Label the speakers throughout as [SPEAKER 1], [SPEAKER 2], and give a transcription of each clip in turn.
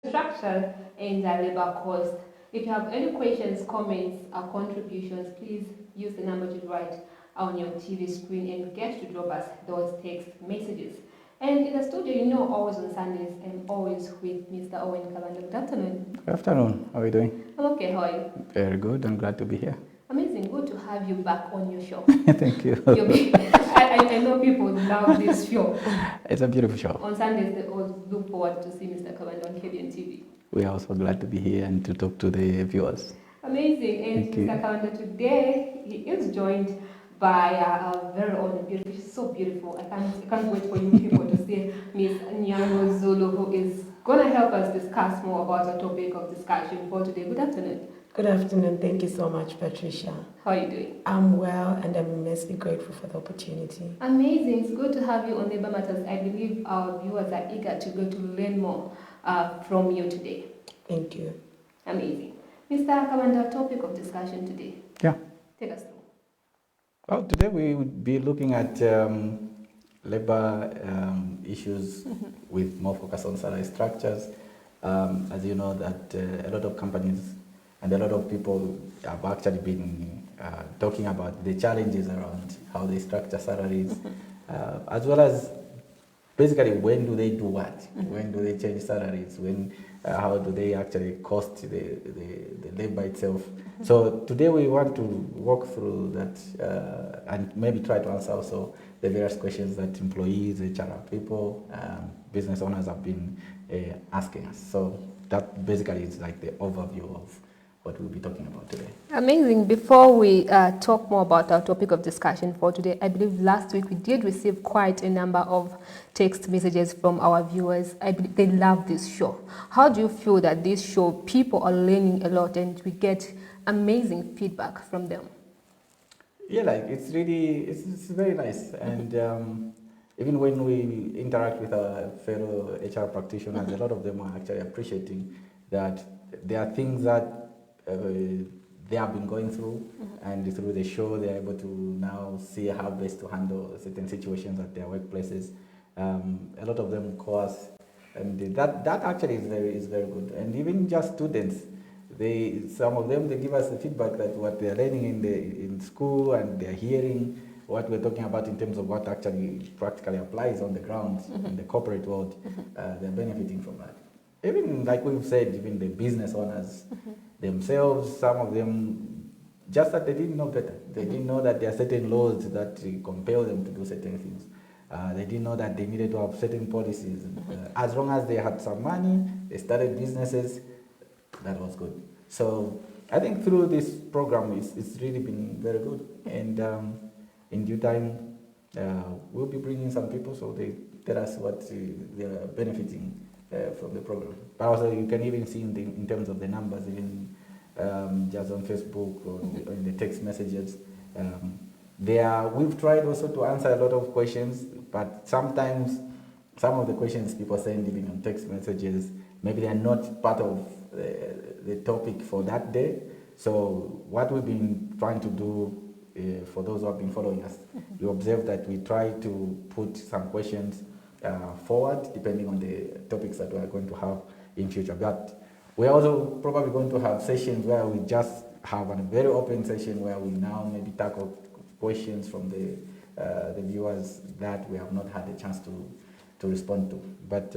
[SPEAKER 1] structure and labor cost. If you have any questions, comments, or contributions, please use the number to write on your TV screen and get to drop us those text messages. And in the studio, always on Sundays, I'm always with Mr. Owen Kabanda. Good afternoon.
[SPEAKER 2] Good afternoon. How are you doing?
[SPEAKER 1] I'm okay. How are you?
[SPEAKER 2] Very good. I'm glad to be here.
[SPEAKER 1] Amazing. Good to have you back on your show.
[SPEAKER 2] Thank you.
[SPEAKER 1] I know people love this show.
[SPEAKER 2] It's a beautiful show.
[SPEAKER 1] On Sundays, they always look forward to see Mr. Kabanda on KBN TV.
[SPEAKER 2] We are also glad to be here and to talk to the viewers.
[SPEAKER 1] Amazing. And Mr. Kabanda, today he is joined by our very own beautiful, she's so beautiful. I can't wait for you people to see Miss Nyano Zulu, who is going to help us discuss more about our topic of discussion for today. Good afternoon.
[SPEAKER 3] Good afternoon. Thank you so much, Patricia.
[SPEAKER 1] How are you doing?
[SPEAKER 3] I'm well, and I'm immensely grateful for the opportunity.
[SPEAKER 1] Amazing. It's good to have you on Labor Matters. I believe our viewers are eager to go to learn more from you today.
[SPEAKER 3] Thank you.
[SPEAKER 1] Amazing. Mr. Kabanda, topic of discussion today.
[SPEAKER 2] Yeah.
[SPEAKER 1] Take us through.
[SPEAKER 2] Well, today we would be looking at labor issues with more focus on salary structures. As you know, that a lot of companies and a lot of people have actually been talking about the challenges around how they structure salaries, as well as basically when do they do what? When do they change salaries? How do they actually cost the labor itself? So today we want to walk through that and maybe try to answer also the various questions that employees, HR people, business owners have been asking us. So that basically is like the overview of what we'll be talking about today.
[SPEAKER 1] Amazing. Before we talk more about our topic of discussion for today, I believe last week we did receive quite a number of text messages from our viewers. I believe they love this show. How do you feel that this show, people are learning a lot and we get amazing feedback from them?
[SPEAKER 2] Yeah, like it's very nice. And even when we interact with our fellow HR practitioners, a lot of them are actually appreciating that there are things that they have been going through, and through the show they are able to now see how best to handle certain situations at their workplaces. A lot of them call us, and that actually is very good. And even just students, some of them they give us the feedback that what they are learning in school and they are hearing what we're talking about in terms of what actually practically applies on the ground in the corporate world. They're benefiting from that. Even like we've said, even the business owners themselves, some of them, just that they didn't know better. They didn't know that there are certain laws that compel them to do certain things. They didn't know that they needed to have certain policies. As long as they had some money, they started businesses, that was good. So I think through this program, it's really been very good. And in due time, we'll be bringing some people so they tell us what they are benefiting from the program. But also you can even see in terms of the numbers, even just on Facebook or in the text messages. We've tried also to answer a lot of questions, but sometimes some of the questions people send even on text messages, maybe they are not part of the topic for that day. So what we've been trying to do for those who have been following us, you observe that we try to put some questions forward depending on the topics that we are going to have in future. But we're also probably going to have sessions where we just have a very open session where we now maybe tackle questions from the viewers that we have not had a chance to respond to. But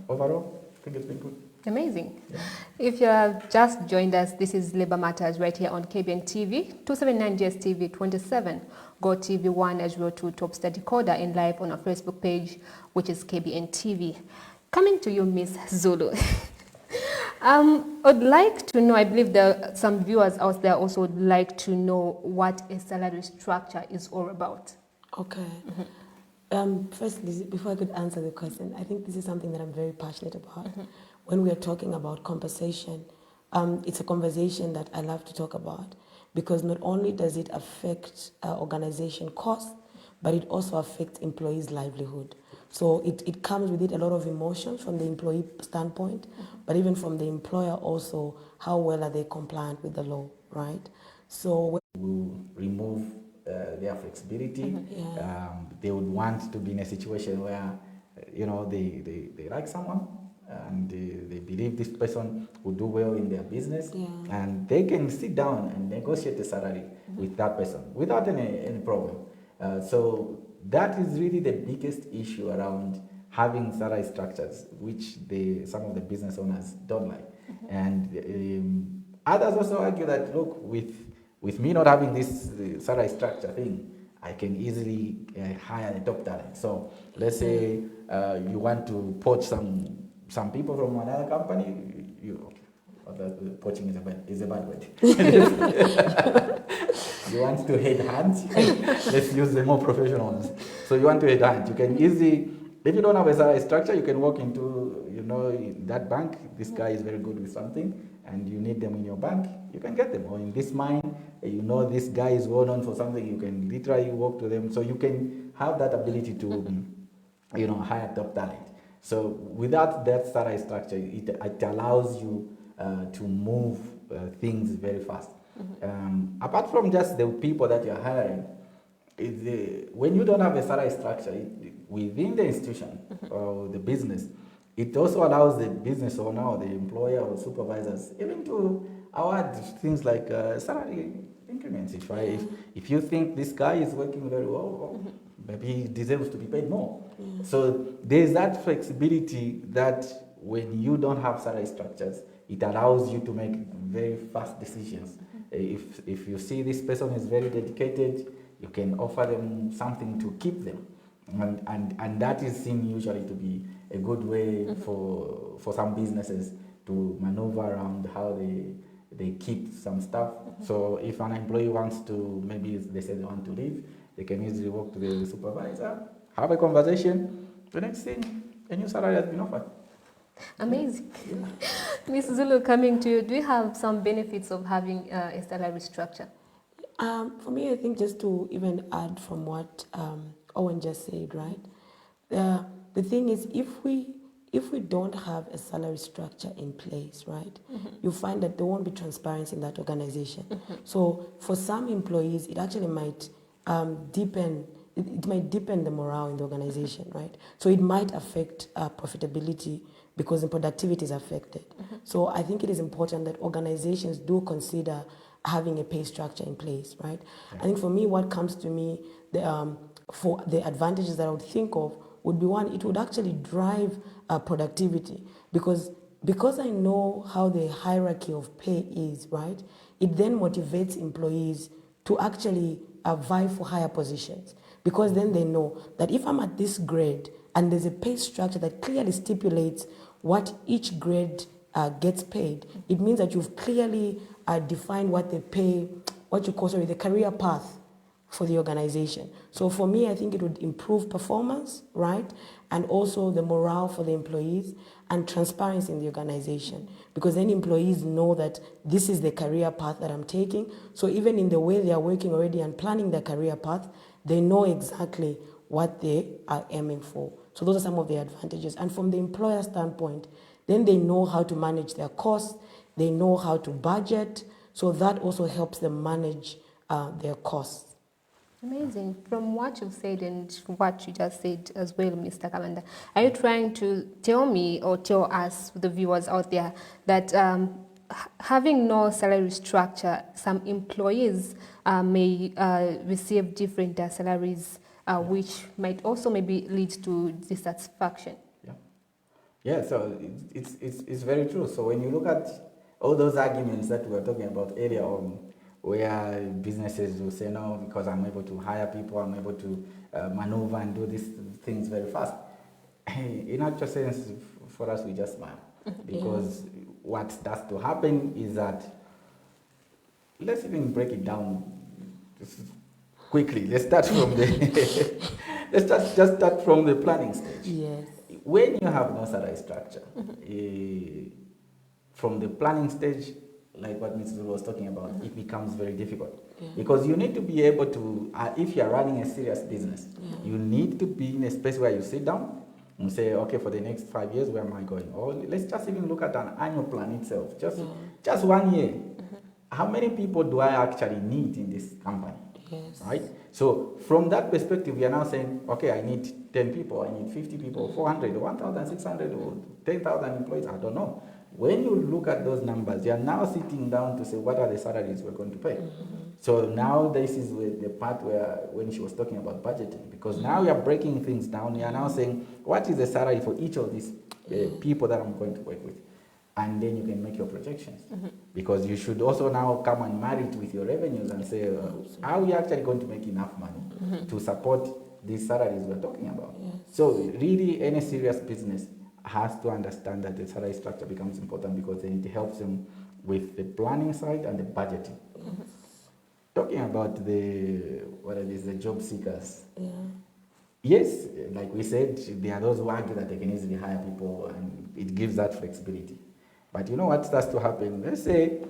[SPEAKER 2] overall, I think it's been good.
[SPEAKER 1] Amazing. Yeah. If you have just joined us, this is Labor Matters right here on KBN TV, 279 GSTV 27, Go TV 1 as well to Top Star Decoder and live on our Facebook page, which is KBN TV. Coming to you, Miss Zulu. I'd like to know, I believe there are some viewers out there also would like to know what a salary structure is all about.
[SPEAKER 3] Okay. Firstly, before I could answer the question, I think this is something that I'm very passionate about. When we are talking about compensation, it's a conversation that I love to talk about because not only does it affect organization costs, but it also affects employees' livelihood. So it comes with it a lot of emotions from the employee standpoint, but even from the employer also, how well are they compliant with the law, right? So
[SPEAKER 2] we'll remove their flexibility. They would want to be in a situation where, they like someone and they believe this person will do well in their business,
[SPEAKER 3] Yeah.
[SPEAKER 2] and they can sit down and negotiate a salary with that person without any problem. So that is really the biggest issue around having salary structures, which some of the business owners don't like. And others also argue that, look, with me not having this salary structure thing, I can easily hire the top talent. So let's say you want to poach some people from another company. Poaching is a bad word. You want to headhunt. Let's use the more professional ones. So you want to headhunt. You can easily, if you don't have a salary structure, you can walk into that bank. This guy is very good with something, and you need them in your bank. You can get them. Or in this mine, this guy is well known for something. You can literally walk to them. So you can have that ability to, hire top talent. So without that salary structure, it allows you to move things very fast. Apart from just the people that you're hiring, when you don't have a salary structure within the institution or the business, it also allows the business owner or the employer or supervisors even to award things like salary increments. If you think this guy is working very well, maybe he deserves to be paid more. So there's that flexibility that when you don't have salary structures, it allows you to make very fast decisions. If you see this person is very dedicated, you can offer them something to keep them. And that is seen usually to be a good way for some businesses to maneuver around how they keep some stuff. So if an employee wants to, maybe they say they want to leave, they can easily walk to the supervisor, have a conversation. The next thing, a new salary has been offered.
[SPEAKER 1] Amazing. Ms. Zulu, coming to you, do you have some benefits of having a salary structure?
[SPEAKER 3] For me, I think just to even add from what Owen just said, right? The thing is, if we don't have a salary structure in place, right, you find that there won't be transparency in that organization. So for some employees, it actually might deepen. It might deepen the morale in the organization, right? So it might affect profitability because the productivity is affected. So I think it is important that organizations do consider having a pay structure in place, right? I think for me, what comes to me, for the advantages that I would think of would be one, it would actually drive productivity because I know how the hierarchy of pay is, right? It then motivates employees to actually vie for higher positions because then they know that if I'm at this grade and there's a pay structure that clearly stipulates what each grade gets paid, it means that you've clearly defined what they pay, what you call, the career path for the organization. So for me, I think it would improve performance, right? And also the morale for the employees and transparency in the organization. Because then employees know that this is the career path that I'm taking. So even in the way they are working already and planning their career path, they know exactly what they are aiming for. So those are some of the advantages. And from the employer standpoint, then they know how to manage their costs, they know how to budget, so that also helps them manage their costs.
[SPEAKER 1] Amazing. From what you've said and what you just said as well, Mr. Kabanda, are you trying to tell me or tell us, the viewers out there, that having no salary structure, some employees may receive different salaries, which might also maybe lead to dissatisfaction?
[SPEAKER 2] Yeah, so it's very true. So when you look at all those arguments that we were talking about earlier on, where businesses will say, no, because I'm able to hire people, I'm able to maneuver and do these things very fast. In actual sense, for us, we just smile. Because what starts to happen is that, let's even break it down quickly. Let's start from let's just start from the planning stage.
[SPEAKER 3] Yes.
[SPEAKER 2] When you have no salary structure, from the planning stage, like what Ms. Zulu was talking about, it becomes very difficult. Because you need to be able to, if you're running a serious business, you need to be in a space where you sit down and say, okay, for the next 5 years, where am I going? Or let's just even look at an annual plan itself, just 1 year. How many people do I actually need in this company?
[SPEAKER 3] Yes.
[SPEAKER 2] Right? So from that perspective, we are now saying, okay, I need 10 people, I need 50 people, 400, 1,600, or 10,000 employees, I don't know. When you look at those numbers, you are now sitting down to say, what are the salaries we're going to pay? So now this is the part where, when she was talking about budgeting, because now we are breaking things down, we are now saying, what is the salary for each of these people that I'm going to work with? And then you can make your projections. Because you should also now come and marry it with your revenues and say, are we actually going to make enough money to support these salaries we're talking about?
[SPEAKER 3] Yes.
[SPEAKER 2] So really, any serious business has to understand that the salary structure becomes important, because then it helps them with the planning side and the budgeting. Talking about the job seekers.
[SPEAKER 3] Yeah.
[SPEAKER 2] Yes, like we said, there are those who argue that they can easily hire people and it gives that flexibility. But you know what starts to happen? Let's say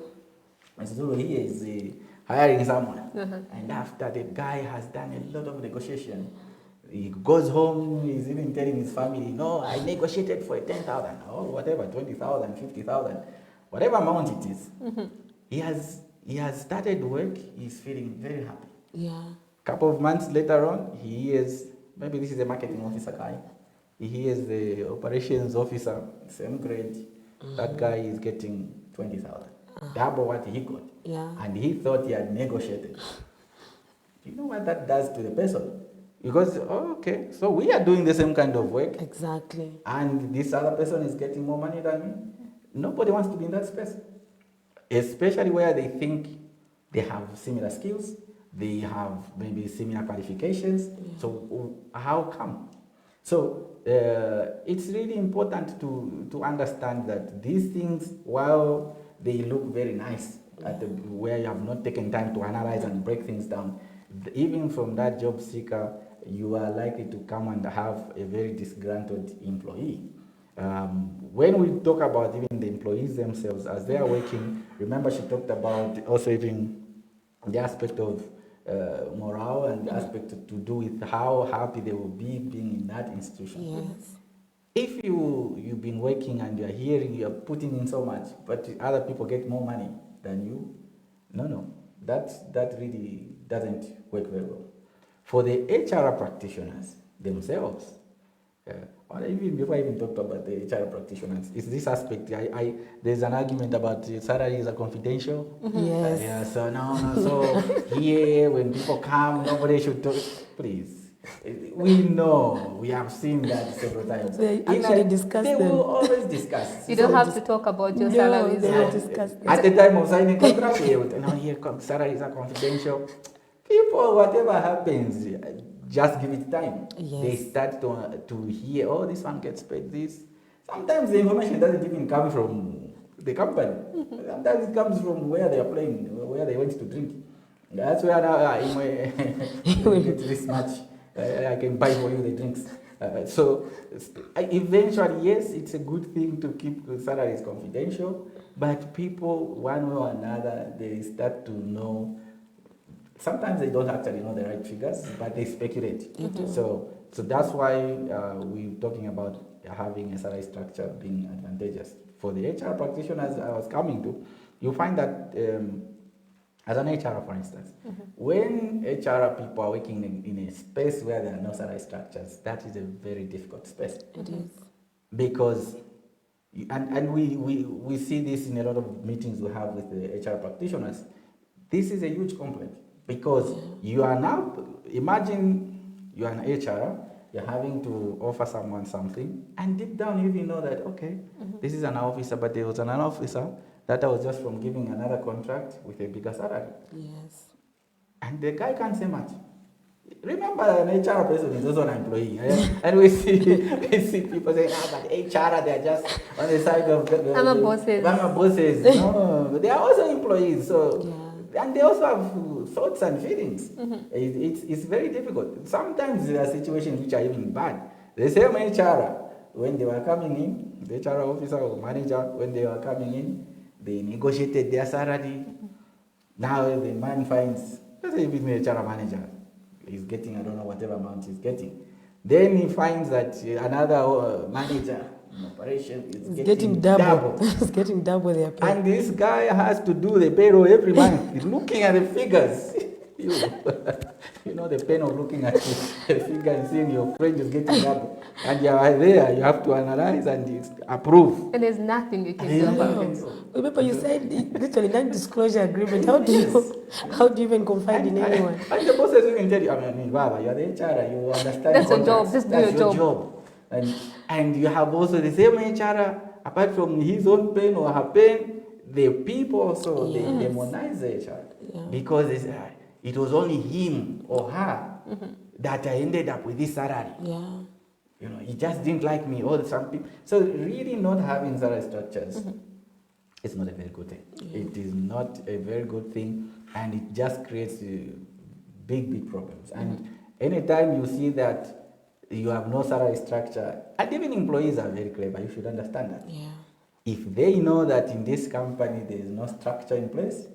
[SPEAKER 2] Mr. Zulu here is hiring someone, and after the guy has done a lot of negotiation, he goes home, he's even telling his family, no, I negotiated for 10,000 or whatever, 20,000, 50,000, whatever amount it is. He has started work, he's feeling very happy.
[SPEAKER 3] Yeah.
[SPEAKER 2] Couple of months later on, he hears, maybe this is a marketing officer guy, he hears the operations officer, same grade, that guy is getting 20,000, double what he got.
[SPEAKER 3] Yeah.
[SPEAKER 2] And he thought he had negotiated. Do you know what that does to the person? Because, okay, so we are doing the same kind of work,
[SPEAKER 3] Exactly.
[SPEAKER 2] and this other person is getting more money than me. Nobody wants to be in that space, especially where they think they have similar skills, they have maybe similar qualifications.
[SPEAKER 3] Yeah.
[SPEAKER 2] So how come? So it's really important to understand that these things, while they look very nice, where you have not taken time to analyze and break things down, even from that job seeker, you are likely to come and have a very disgruntled employee. When we talk about even the employees themselves, as they are working, remember she talked about also even the aspect of morale and the aspect to do with how happy they will be being in that institution.
[SPEAKER 3] Yes.
[SPEAKER 2] If you've been working and you're hearing, you're putting in so much, but other people get more money than you, no, that really doesn't work very well. For the HR practitioners themselves, or even before I even talked about the HR practitioners, it's this aspect. There's an argument about salaries are confidential.
[SPEAKER 3] Yes.
[SPEAKER 2] Yeah, so no. So here, when people come, nobody should talk. Please. We know, we have seen that several times.
[SPEAKER 3] They actually discuss
[SPEAKER 2] They
[SPEAKER 3] them.
[SPEAKER 2] will always discuss.
[SPEAKER 1] You don't have to talk about your salaries.
[SPEAKER 3] they will discuss them.
[SPEAKER 2] At the time of signing contract, we would, now here salaries are confidential. People, whatever happens, just give it time.
[SPEAKER 3] Yes.
[SPEAKER 2] They start to hear, oh, this one gets paid this. Sometimes the information doesn't even come from the company. Sometimes it comes from where they are playing, where they went to drink. That's where now you get this much. I can buy for you the drinks. So eventually, yes, it's a good thing to keep the salaries confidential, but people, one way or another, they start to know. Sometimes they don't actually know the right figures, but they speculate. So that's why we're talking about having a salary structure being advantageous. For the HR practitioners I was coming to, you find that as an HR, for instance, when HR people are working in a space where there are no salary structures, that is a very difficult space.
[SPEAKER 3] It is.
[SPEAKER 2] Because, and we see this in a lot of meetings we have with the HR practitioners, this is a huge complaint. Because you are now, imagine you are an HR, you're having to offer someone something, and deep down you even know that, okay, this is an officer, but there was another officer that I was just from giving another contract with a bigger salary.
[SPEAKER 3] Yes.
[SPEAKER 2] And the guy can't say much. Remember, an HR person is also an employee. And we see people saying, but HR, they're just on the side of
[SPEAKER 1] I'm a bosses.
[SPEAKER 2] I'm a bosses. No, they are also employees. So.
[SPEAKER 3] Yeah.
[SPEAKER 2] And they also have thoughts and feelings. It's very difficult. Sometimes there are situations which are even bad. The same HR, when they were coming in, the HR officer or manager, when they were coming in, they negotiated their salary. Now the man finds, let's say even the HR manager is getting, I don't know, whatever amount he's getting. Then he finds that another manager in operation is getting double.
[SPEAKER 3] It's getting double their pay.
[SPEAKER 2] And this guy has to do the payroll every month, looking at the figures. you, you know the pain of looking at a figure and seeing your friend is getting up, and you are there. You have to analyze and approve.
[SPEAKER 1] And there's nothing you can
[SPEAKER 2] And
[SPEAKER 1] do
[SPEAKER 2] there's
[SPEAKER 1] about
[SPEAKER 2] nothing
[SPEAKER 1] it.
[SPEAKER 2] you can do.
[SPEAKER 3] Remember, you said literally non-disclosure agreement. How do you even confide in anyone?
[SPEAKER 2] And the bosses even tell you, I mean, Baba, you're the HR, you understand
[SPEAKER 1] That's your
[SPEAKER 2] contracts.
[SPEAKER 1] job, just do
[SPEAKER 2] That's
[SPEAKER 1] your
[SPEAKER 2] job. And you have also the same HR, apart from his own pain or her pain, the people also, they demonize the HR.
[SPEAKER 3] Yeah.
[SPEAKER 2] Because it was only him or her that I ended up with this salary.
[SPEAKER 3] Yeah.
[SPEAKER 2] You know, he just didn't like me. Or some people. So really not having salary structures, it's not a very good thing.
[SPEAKER 3] Yeah.
[SPEAKER 2] It is not a very good thing, and it just creates big problems. And anytime you see that you have no salary structure, and even employees are very clever, you should understand that.
[SPEAKER 3] Yeah.
[SPEAKER 2] If they know that in this company there is no structure in place,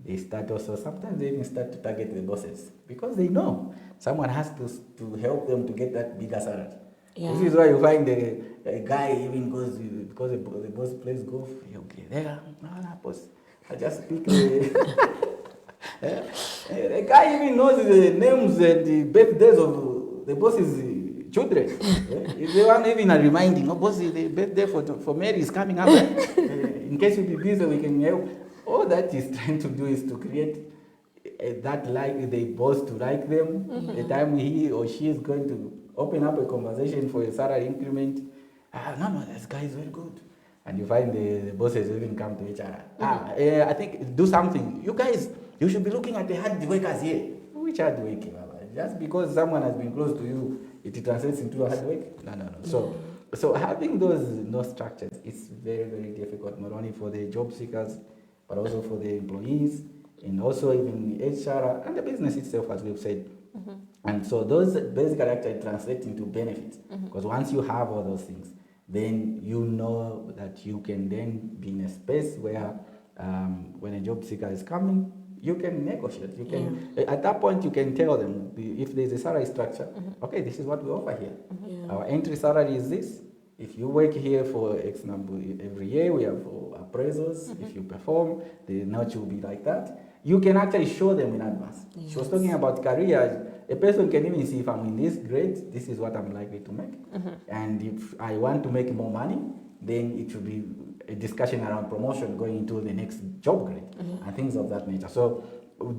[SPEAKER 2] they start also, sometimes they even start to target the bosses because they know someone has to help them to get that bigger salary.
[SPEAKER 3] Yeah.
[SPEAKER 2] This is why you find a guy even goes, because the boss plays golf, he'll be there, no, boss, I just pick the guy even knows the names and the birthdays of the boss's children. If they want even a reminding, oh boss, the birthday for Mary is coming up. In case you be busy, we can help. All that is trying to do is to create that like the boss to like them. The time he or she is going to open up a conversation for a salary increment, no, this guy is very good. And you find the bosses even come to HR. I think do something. You guys, you should be looking at the hard workers here. Which hard work? Just because someone has been close to you, it translates into a hard work? No. So having those no structures, it's very difficult, not only for the job seekers, but also for the employees, and also even the HR and the business itself, as we've said. And so those basically actually translate into benefits, because once you have all those things, then you know that you can then be in a space where when a job seeker is coming, you can negotiate. You can at that point you can tell them if there's a salary structure. Okay, this is what we offer here. Our entry salary is this. If you work here for X number every year, we have appraisals. If you perform, the notch will be like that. You can actually show them in advance.
[SPEAKER 3] Yes.
[SPEAKER 2] She was talking about career. A person can even see if I'm in this grade, this is what I'm likely to make. And if I want to make more money, then it should be a discussion around promotion going into the next job grade and things of that nature. So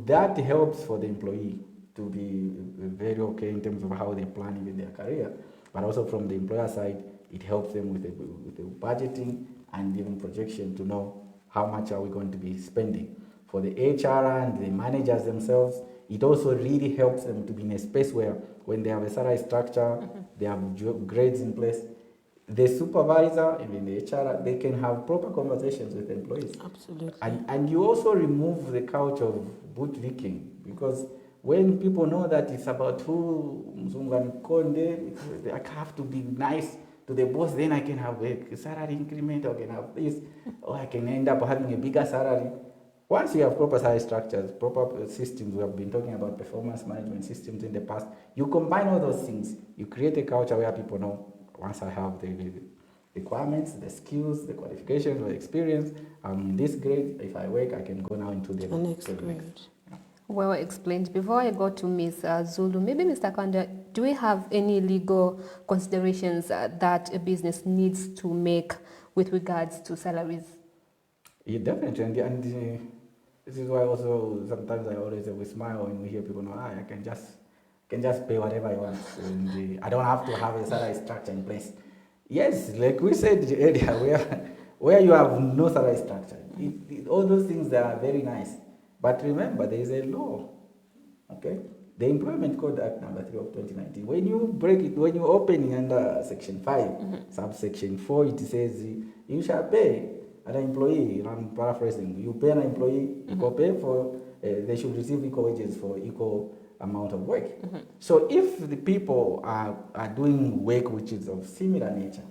[SPEAKER 2] that helps for the employee to be very okay in terms of how they plan even their career. But also from the employer side, it helps them with the budgeting and even projection to know how much are we going to be spending. For the HR and the managers themselves, it also really helps them to be in a space where when they have a salary structure, they have grades in place, the supervisor, even the HR, they can have proper conversations with employees.
[SPEAKER 3] Absolutely.
[SPEAKER 2] And you also remove the culture of bootlicking, because when people know that it's about who Mzungan Konde, I have to be nice to the boss, then I can have a salary increment, or I can have this, or I can end up having a bigger salary. Once you have proper salary structures, proper systems, we have been talking about performance management systems in the past, you combine all those things, you create a culture where people know, once I have the requirements, the skills, the qualifications, the experience, I'm in this grade, if I work, I can go now into the
[SPEAKER 3] next grade.
[SPEAKER 2] Yeah.
[SPEAKER 1] Well explained. Before I go to Ms. Zulu, maybe Mr. Kanda, do we have any legal considerations that a business needs to make with regards to salaries?
[SPEAKER 2] Yeah, definitely, and this is why also sometimes I always smile when we hear people know, I can just pay whatever I want, and I don't have to have a salary structure in place. Yes, like we said earlier, where you have no salary structure, all those things are very nice. But remember, there is a law, okay? The Employment Code Act number 3 of 2019. When you break it, when you open it under section 5, subsection 4, it says you shall pay an employee, I'm paraphrasing, you pay an employee equal pay for, they should receive equal wages for equal amount of work. So if the people are doing work which is of similar nature,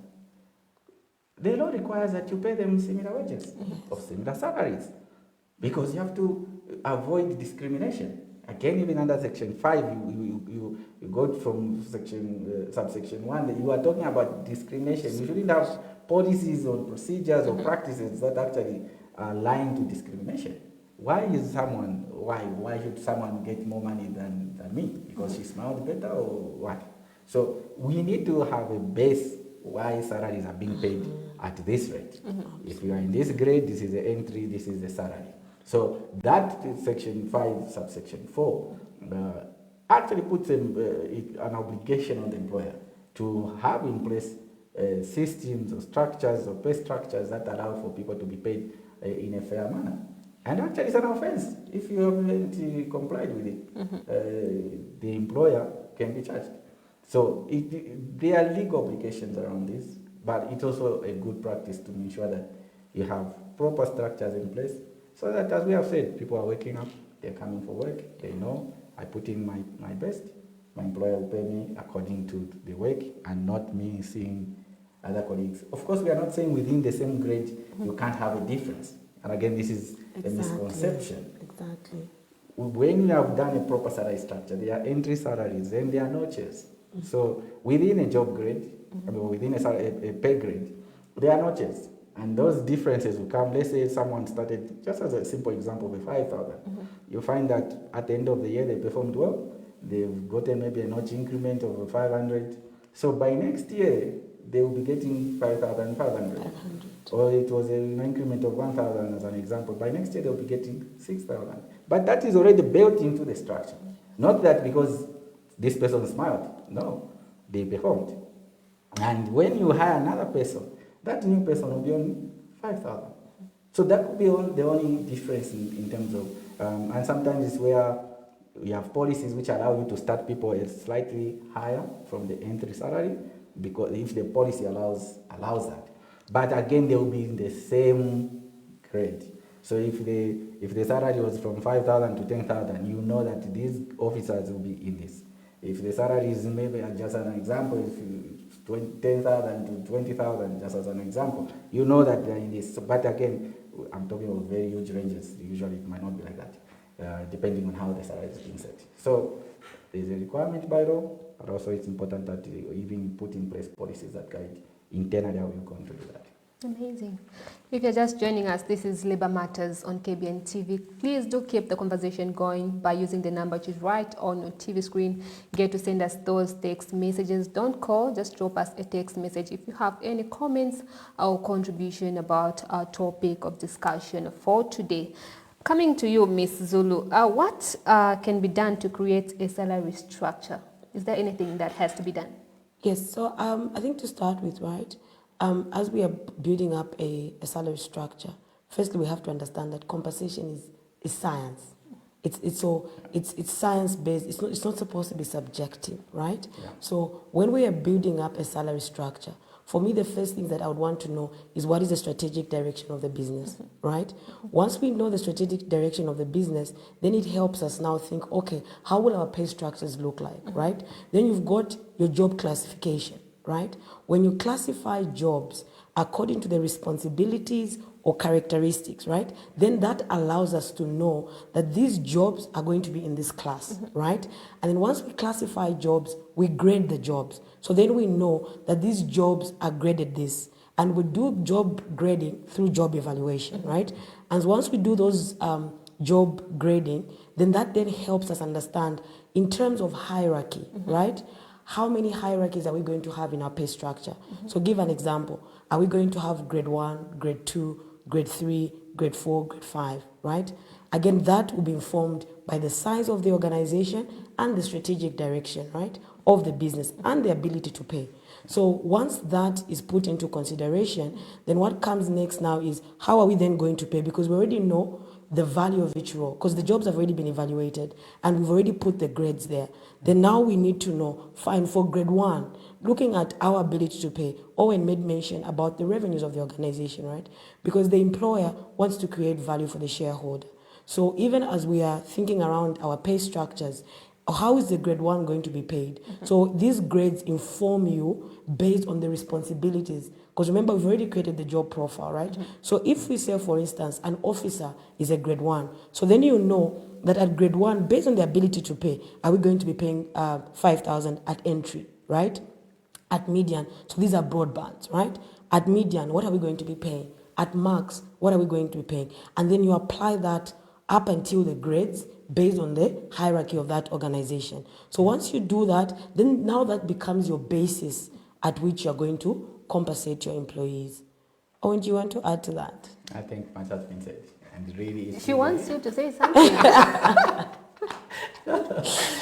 [SPEAKER 2] the law requires that you pay them similar wages of similar salaries, because you have to avoid discrimination. Again, even under section 5, you go from subsection 1, you are talking about discrimination. You shouldn't have policies or procedures or practices that actually are aligned to discrimination. why should someone get more money than me? Because she smiled better or what? So we need to have a base why salaries are being paid at this rate. If you are in this grade, this is the entry, this is the salary. So that section 5, subsection 4, actually puts an obligation on the employer to have in place systems or structures or pay structures that allow for people to be paid in a fair manner. And actually it's an offense. If you haven't complied with it, the employer can be charged. So there are legal obligations around this, but it's also a good practice to ensure that you have proper structures in place so that, as we have said, people are waking up, they're coming for work, they know I put in my best, my employer will pay me according to the work and not me seeing other colleagues. Of course, we are not saying within the same grade you can't have a difference. And again, this is a misconception. Exactly. When you have done a proper salary structure, there are entry salaries and there are notches. So within a job grade, within a pay grade, there are notches. And those differences will come. Let's say someone started, just as a simple example, with 5,000. You find that at the end of the year, they performed well. They've gotten maybe a notch increment of 500. So by next year, they will be getting 5,500. Or it was an increment of 1,000 as an example. By next year, they'll be getting 6,000. But that is already built into the structure. Not that because this person smiled. No, they performed. And when you hire another person, that new person will be on 5,000. So that could be the only difference in terms of, and sometimes it's where we have policies which allow you to start people at slightly higher from the entry salary, because if the policy allows that. But again, they will be in the same grade. So if the salary was from 5,000 to 10,000, you know that these officers will be in this. If the salary is maybe, just an example, if 10,000 to 20,000, just as an example, you know that they're in this. But again, I'm talking about very huge ranges. Usually it might not be like that, depending on how the salary is being set. So there's a requirement by law, but also it's important that you even put in place policies that guide internally how you control that.
[SPEAKER 1] Amazing. If you're just joining us, this is Labour Matters on KBN TV. Please do keep the conversation going by using the number which is right on your TV screen. Get to send us those text messages. Don't call, just drop us a text message if you have any comments or contribution about our topic of discussion for today. Coming to you, Ms. Zulu, what can be done to create a salary structure? Is there anything that has to be done?
[SPEAKER 3] Yes, so I think to start with, right, as we are building up a salary structure, firstly we have to understand that compensation is science. It's science-based. It's not supposed to be subjective, right? Yeah. So when we are building up a salary structure, for me, the first thing that I would want to know is what is the strategic direction of the business, right? Once we know the strategic direction of the business, then it helps us now think, okay, how will our pay structures look like, right? Then you've got your job classification, right? When you classify jobs according to the responsibilities or characteristics, right? Then that allows us to know that these jobs are going to be in this class, right? And then once we classify jobs, we grade the jobs. So then we know that these jobs are graded this. And we do job grading through job evaluation, right? And once we do those job grading, then that then helps us understand in terms of hierarchy, right? How many hierarchies are we going to have in our pay structure? So give an example. Are we going to have grade 1, grade 2, grade 3, grade 4, grade 5, right? Again, that will be informed by the size of the organization and the strategic direction, right, of the business and the ability to pay. So once that is put into consideration, then what comes next now is how are we then going to pay? Because we already know the value of each role, because the jobs have already been evaluated and we've already put the grades there. Then now we need to know, fine, for grade 1, looking at our ability to pay, Owen made mention about the revenues of the organization, right? Because the employer wants to create value for the shareholder. So even as we are thinking around our pay structures, how is the grade 1 going to be paid? So these grades inform you based on the responsibilities. Because remember, we've already created the job profile, right? So if we say, for instance, an officer is a grade 1, so then you know that at grade 1, based on the ability to pay, are we going to be paying 5,000 at entry, right? At median, so these are broad bands, right? At median, what are we going to be paying? At max, what are we going to be paying? And then you apply that up until the grades based on the hierarchy of that organization. So once you do that, then now that becomes your basis at which you're going to compensate your employees. Owen, do you want to add to that?
[SPEAKER 2] I think much has been said. And really,
[SPEAKER 1] She wants you to say something. She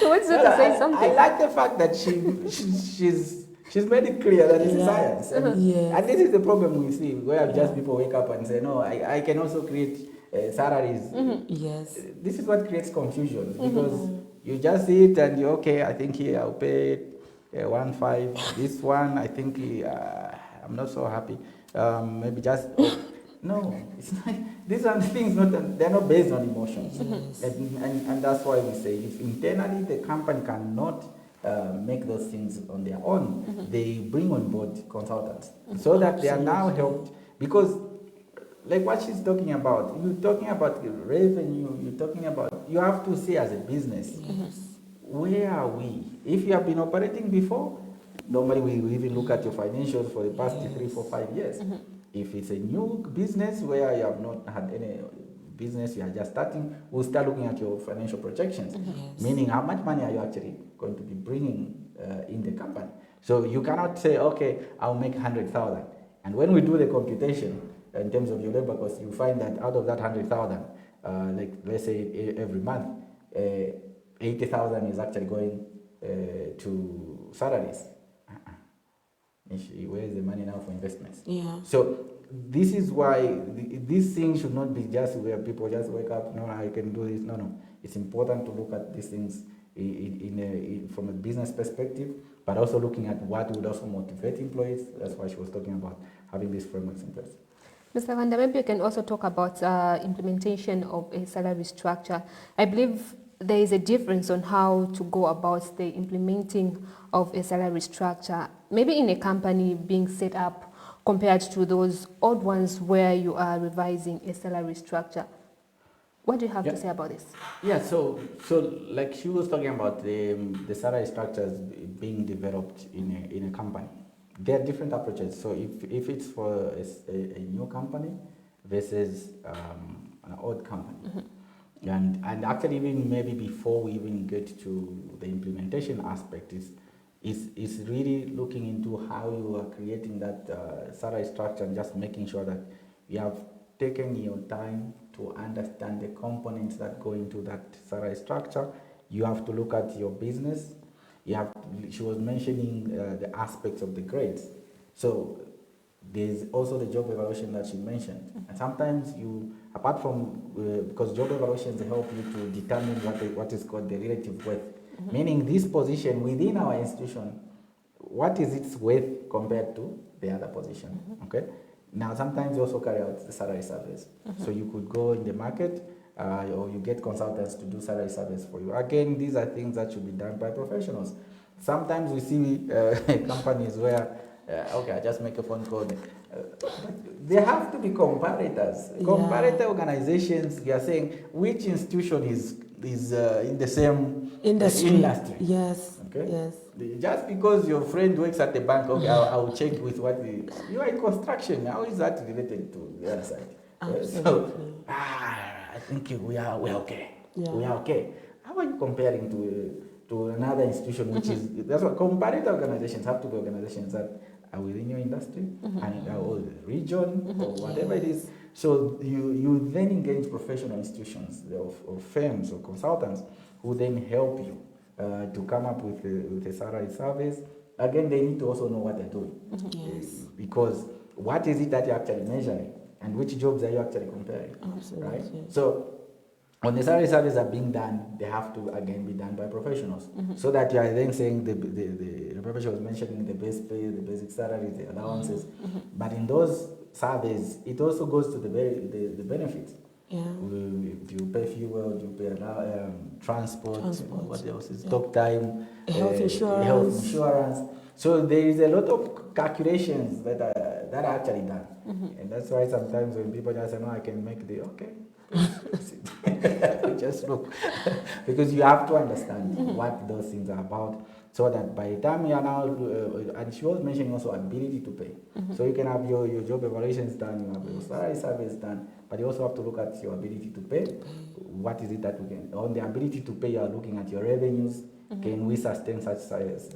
[SPEAKER 1] wants you to say something.
[SPEAKER 2] I like the fact that she's made it clear that it's science. And this is the problem we see, where just people wake up and say, no, I can also create salaries.
[SPEAKER 3] Yes.
[SPEAKER 2] This is what creates confusion, because you just see it and you're okay, I think here I'll pay 1.5. This one, I think I'm not so happy. Maybe just... No, it's not. These are things they're not based on emotions. And that's why we say if internally the company cannot make those things on their own, they bring on board consultants so that they are now helped. Because like what she's talking about, you're talking about revenue, you're talking about, you have to say as a business, where are we? If you have been operating before, normally we even look at your financials for the past 3, 4, 5 years. If it's a new business where you have not had any business, you are just starting, we'll start looking at your financial projections, meaning how much money are you actually going to be bringing in the company. So you cannot say, okay, I'll make 100,000. And when we do the computation in terms of your labor cost, you find that out of that 100,000, like let's say every month, 80,000 is actually going to salaries. Where is the money now for investments? So this is why these things should not be just where people just wake up, no, I can do this. No. It's important to look at these things from a business perspective, but also looking at what would also motivate employees. That's why she was talking about having these frameworks in place.
[SPEAKER 1] Mr. Kabanda, maybe you can also talk about implementation of a salary structure. I believe there is a difference on how to go about the implementing of a salary structure, maybe in a company being set up compared to those old ones where you are revising a salary structure. What do you have to say about this?
[SPEAKER 2] Yeah, so like she was talking about the salary structures being developed in a company. There are different approaches. So if it's for a new company versus an old company. And actually, even maybe before we even get to the implementation aspect, is really looking into how you are creating that salary structure and just making sure that you have taken your time to understand the components that go into that salary structure. You have to look at your business. She was mentioning the aspects of the grades. So there's also the job evaluation that she mentioned. And sometimes apart from, because job evaluations help you to determine what is called the relative worth, meaning this position within our institution, what is its worth compared to the other position, okay? Now, sometimes you also carry out the salary surveys. So you could go in the market or you get consultants to do salary surveys for you. Again, these are things that should be done by professionals. Sometimes we see companies where okay, I just make a phone call. There have to be comparators. Comparator organizations, we are saying which institution is in the same industry.
[SPEAKER 3] Yes.
[SPEAKER 2] Okay.
[SPEAKER 3] Yes.
[SPEAKER 2] Just because your friend works at the bank, okay, I'll check with what you are in construction. How is that related to the other side?
[SPEAKER 3] Absolutely.
[SPEAKER 2] So I think we are okay. We are okay. How are you comparing to another institution, which is, that's what comparator organizations have to be organizations that are within your industry and or the region or whatever it is. So you then engage professional institutions or firms or consultants who then help you to come up with a salary service. Again, they need to also know what they're doing. Because what is it that you're actually measuring and which jobs are you actually comparing?
[SPEAKER 3] Absolutely.
[SPEAKER 2] Right? So when the salary surveys are being done, they have to again be done by professionals. So that you are then saying the professional was mentioning the base pay, the basic salary, the allowances. But in those surveys, it also goes to the benefits. Do you pay fuel? Do you pay transport? What else is talk time?
[SPEAKER 3] Health insurance.
[SPEAKER 2] Health insurance. So there is a lot of calculations that are actually done. And that's why sometimes when people just say, no, I can make the, okay. Just look, because you have to understand what those things are about. so that by the time you are now, and she was mentioning also ability to pay. So you can have your job evaluations done, you have your salary surveys done, but you also have to look at your ability to pay. What is it that we can, on the ability to pay, you are looking at your revenues. Can we sustain such salaries?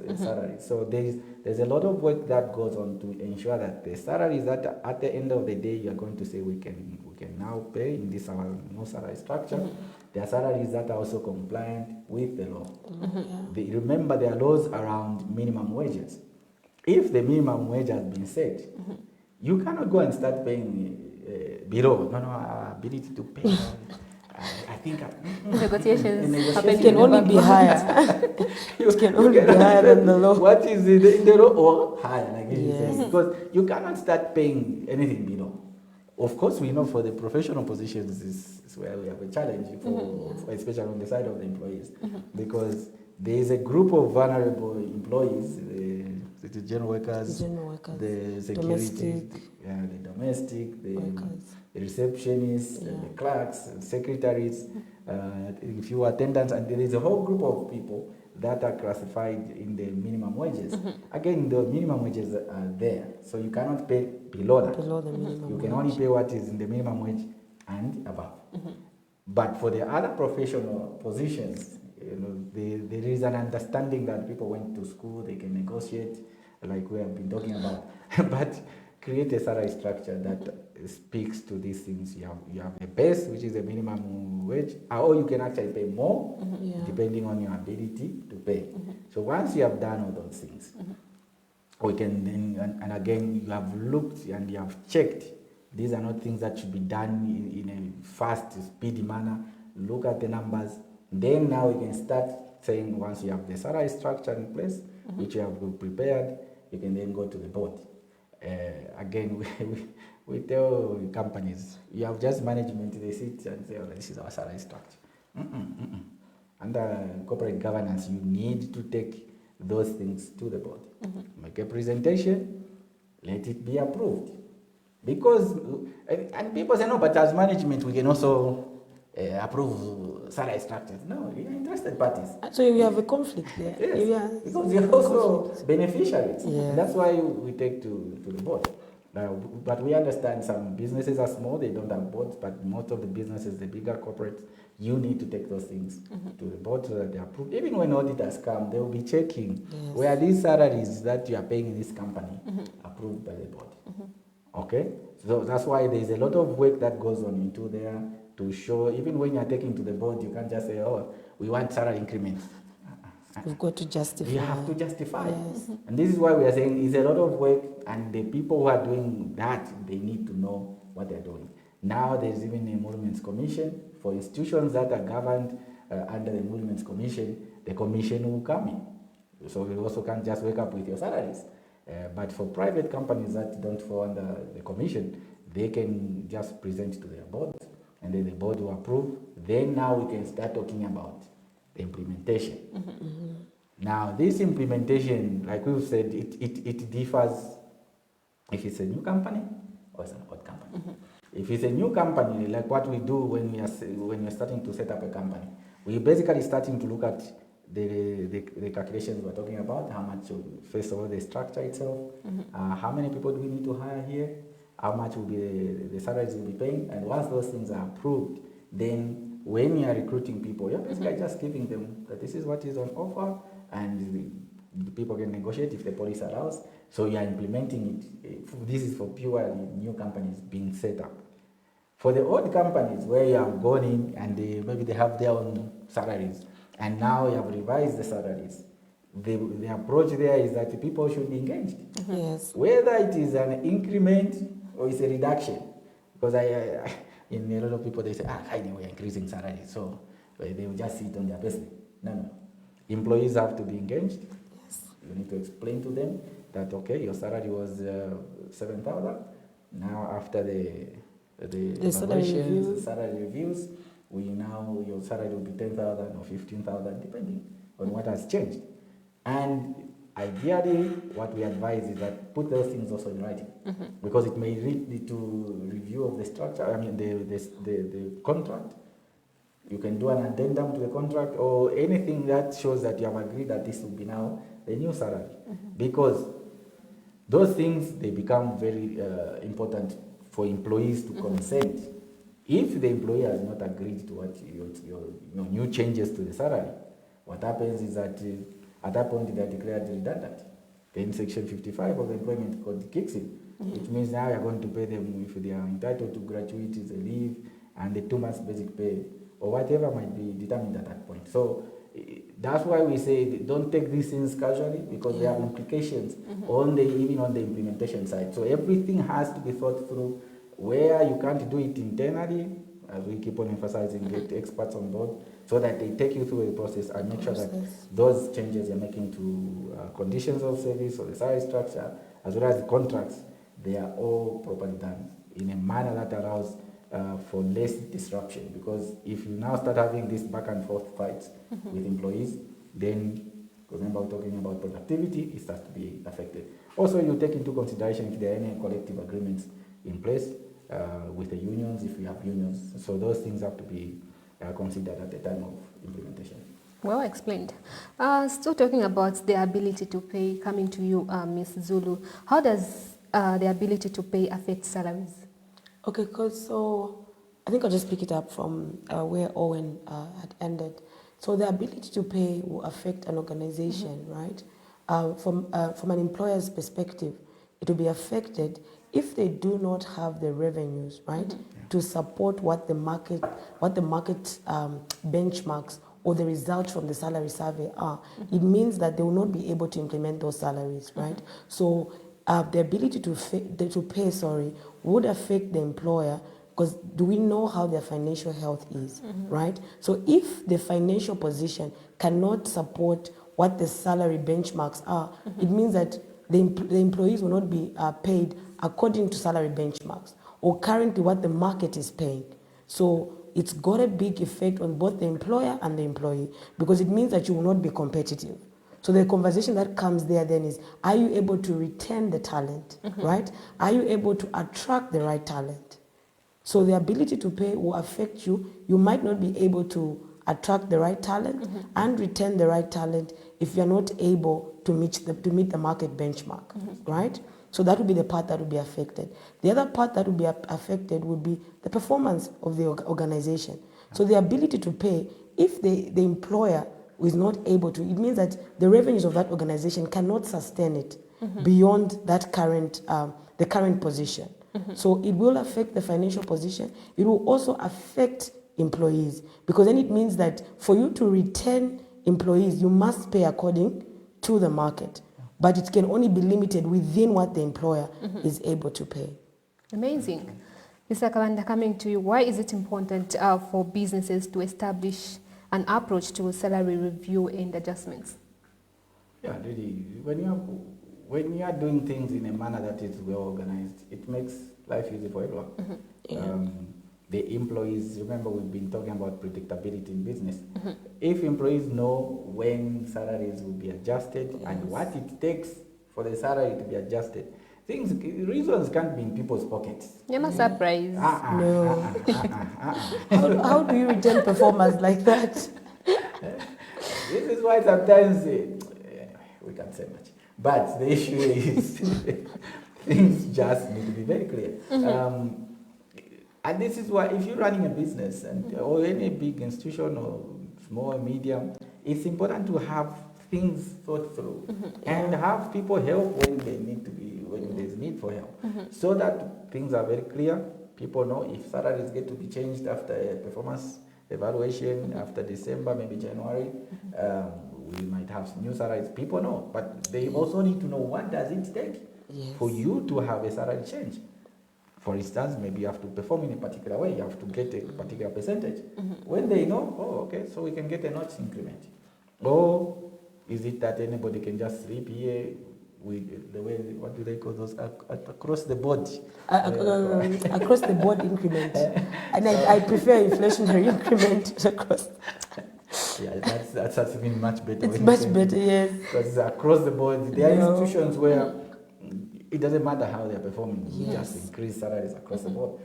[SPEAKER 2] So there's a lot of work that goes on to ensure that the salaries that at the end of the day you are going to say we can now pay in this our no salary structure. There are salaries that are also compliant with the law. Remember, there are laws around minimum wages. If the minimum wage has been set, you cannot go and start paying below. No, our ability to pay. I think
[SPEAKER 1] negotiations
[SPEAKER 3] can only be higher. It can only be higher than the law.
[SPEAKER 2] What is in the law or higher, like you said, because you cannot start paying anything below. Of course, we know for the professional positions is where we have a challenge, for especially on the side of the employees, because there is a group of vulnerable employees, the general workers, the security, the domestic, the receptionists, the clerks, secretaries, a few attendants, and there is a whole group of people that are classified in the minimum wages. Again, the minimum wages are there, so you cannot pay below that.
[SPEAKER 3] Below the minimum
[SPEAKER 2] You
[SPEAKER 3] wage.
[SPEAKER 2] can only pay what is in the minimum wage and above. But for the other professional positions, there is an understanding that people went to school, they can negotiate, like we have been talking about, but create a salary structure that speaks to these things. You have a base, which is a minimum wage, or you can actually pay more, depending on your ability to pay. So once you have done all those things, we can then, and again, you have looked and you have checked. These are not things that should be done in a fast, speedy manner. Look at the numbers. Then now we can start saying, once you have the salary structure in place, which you have prepared, you can then go to the board. Again, we tell companies, you have just management, they sit and say, oh, this is our salary structure. Under corporate governance, you need to take those things to the board. Make a presentation, let it be approved. Because, and people say, no, but as management, we can also approve salary structures. No, we are interested parties.
[SPEAKER 3] So you have a conflict there.
[SPEAKER 2] Yes, because you're also beneficiaries.
[SPEAKER 3] Yes.
[SPEAKER 2] That's why we take to the board. But we understand some businesses are small, they don't have boards, but most of the businesses, the bigger corporates, you need to take those things to the board so that they are approved. Even when auditors come, they will be checking where these salaries that you are paying in this company approved by the board. Okay? So that's why there's a lot of work that goes on into there to show, even when you are taking to the board, you can't just say, oh, we want salary increments.
[SPEAKER 3] You've got to justify.
[SPEAKER 2] You have to justify.
[SPEAKER 3] Yes.
[SPEAKER 2] And this is why we are saying it's a lot of work, and the people who are doing that, they need to know what they're doing. Now there's even an emoluments commission. For institutions that are governed under the emoluments commission, the commission will come in. So you also can't just wake up with your salaries. But for private companies that don't fall under the commission, they can just present to their board, and then the board will approve. Then now we can start talking about the implementation. Now this implementation, like we've said, it differs if it's a new company or it's an old company. If it's a new company, like what we do when we're starting to set up a company, we're basically starting to look at the calculations we're talking about, how much, first of all, the structure itself, how many people do we need to hire here, how much will be the salaries we'll be paying, and once those things are approved, then when you are recruiting people, you're basically just giving them that this is what is on offer, and the people can negotiate if the policy allows. So you are implementing it. This is for purely new companies being set up. For the old companies where you have gone in and maybe they have their own salaries, and now you have revised the salaries, the approach there is that the people should be engaged.
[SPEAKER 3] Yes.
[SPEAKER 2] Whether it is an increment or it's a reduction. Because in a lot of people, they say, we're increasing salaries, so they will just sit on their payslip. No. Employees have to be engaged.
[SPEAKER 3] Yes.
[SPEAKER 2] You need to explain to them that, okay, your salary was 7,000. Now after the salary reviews, your salary will be 10,000 or 15,000, depending on what has changed. And ideally, what we advise is that put those things also in writing, because it may lead to review of the structure. I mean, the contract. You can do an addendum to the contract or anything that shows that you have agreed that this will be now the new salary. Because those things, they become very important for employees to consent. If the employer has not agreed to what your new changes to the salary, what happens is that at that point they are declared redundant. Then Section 55 of the Employment Code kicks in, which means now you're going to pay them if they are entitled to gratuities, the leave, and the 2 months basic pay, or whatever might be determined at that point. So that's why we say don't take these things casually, because they have implications even on the implementation side. So everything has to be thought through. Where you can't do it internally, as we keep on emphasizing, get experts on board so that they take you through the process and make sure that those changes you're making to conditions of service or the salary structure, as well as the contracts, they are all properly done in a manner that allows for less disruption. Because if you now start having this back and forth fights with employees, then remember we're talking about productivity, it starts to be affected. Also, you take into consideration if there are any collective agreements in place with the unions, if we have unions. So those things have to be considered at the time of implementation.
[SPEAKER 1] Well explained. Still talking about the ability to pay, coming to you, Ms. Zulu, how does the ability to pay affect salaries?
[SPEAKER 3] Okay, so I think I'll just pick it up from where Owen had ended. So the ability to pay will affect an organization, right? From an employer's perspective, it will be affected if they do not have the revenues, right, to support what the market benchmarks or the results from the salary survey are. It means that they will not be able to implement those salaries, right? So the ability to pay would affect the employer, because do we know how their financial health is, right? So if the financial position cannot support what the salary benchmarks are, it means that the employees will not be paid according to salary benchmarks or currently what the market is paying. So it's got a big effect on both the employer and the employee, because it means that you will not be competitive. So the conversation that comes there then is, are you able to retain the talent, right? Are you able to attract the right talent? So the ability to pay will affect you. You might not be able to attract the right talent and retain the right talent if you're not able to meet the market benchmark, right? So that would be the part that would be affected. The other part that would be affected would be the performance of the organization. So the ability to pay, if the employer is not able to, it means that the revenues of that organization cannot sustain it beyond that the current position. So it will affect the financial position. It will also affect employees, because then it means that for you to retain employees, you must pay according to the market. But it can only be limited within what the employer is able to pay.
[SPEAKER 1] Amazing. Mr. Kabanda, coming to you, why is it important for businesses to establish an approach to salary review and adjustments?
[SPEAKER 2] Yeah, really, when you are doing things in a manner that is well organized, it makes life easy for everyone. The employees, remember we've been talking about predictability in business. If employees know when salaries will be adjusted and what it takes for the salary to be adjusted, reasons can't be in people's pockets.
[SPEAKER 1] You're not surprised.
[SPEAKER 3] No. How do you retain performance like that?
[SPEAKER 2] This is why sometimes we can't say much. But the issue is things just need to be very clear. And this is why if you're running a business or any big institution or small, medium, it's important to have things thought through and have people help when there's need for help, so that things are very clear. People know if salaries get to be changed after a performance evaluation, after December, maybe January, we might have new salaries. People know, but they also need to know what does it take for you to have a salary change. For instance, maybe you have to perform in a particular way, you have to get a particular percentage. When they know, okay, so we can get a notch increment. Or is it that anybody can just sleep here with the way, what do they call those, across the board?
[SPEAKER 3] Across the board increment. And I prefer inflationary increment across.
[SPEAKER 2] Yeah, that's been much better.
[SPEAKER 3] It's much better, yes.
[SPEAKER 2] Because across the board, there are institutions where it doesn't matter how they're performing, you just increase salaries across the board.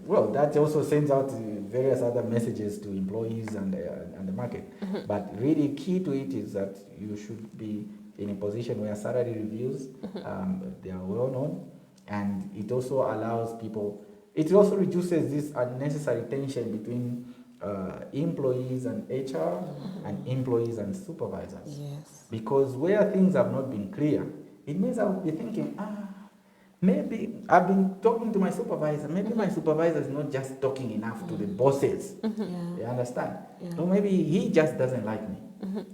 [SPEAKER 2] Well, that also sends out various other messages to employees and the market. But really key to it is that you should be in a position where salary reviews, they are well known, and it also allows people, it also reduces this unnecessary tension between employees and HR and employees and supervisors.
[SPEAKER 3] Yes.
[SPEAKER 2] Because where things have not been clear, it means I will be thinking, maybe I've been talking to my supervisor. Maybe my supervisor is not just talking enough to the bosses.
[SPEAKER 3] Yeah.
[SPEAKER 2] You understand?
[SPEAKER 3] Yeah.
[SPEAKER 2] So maybe he just doesn't like me.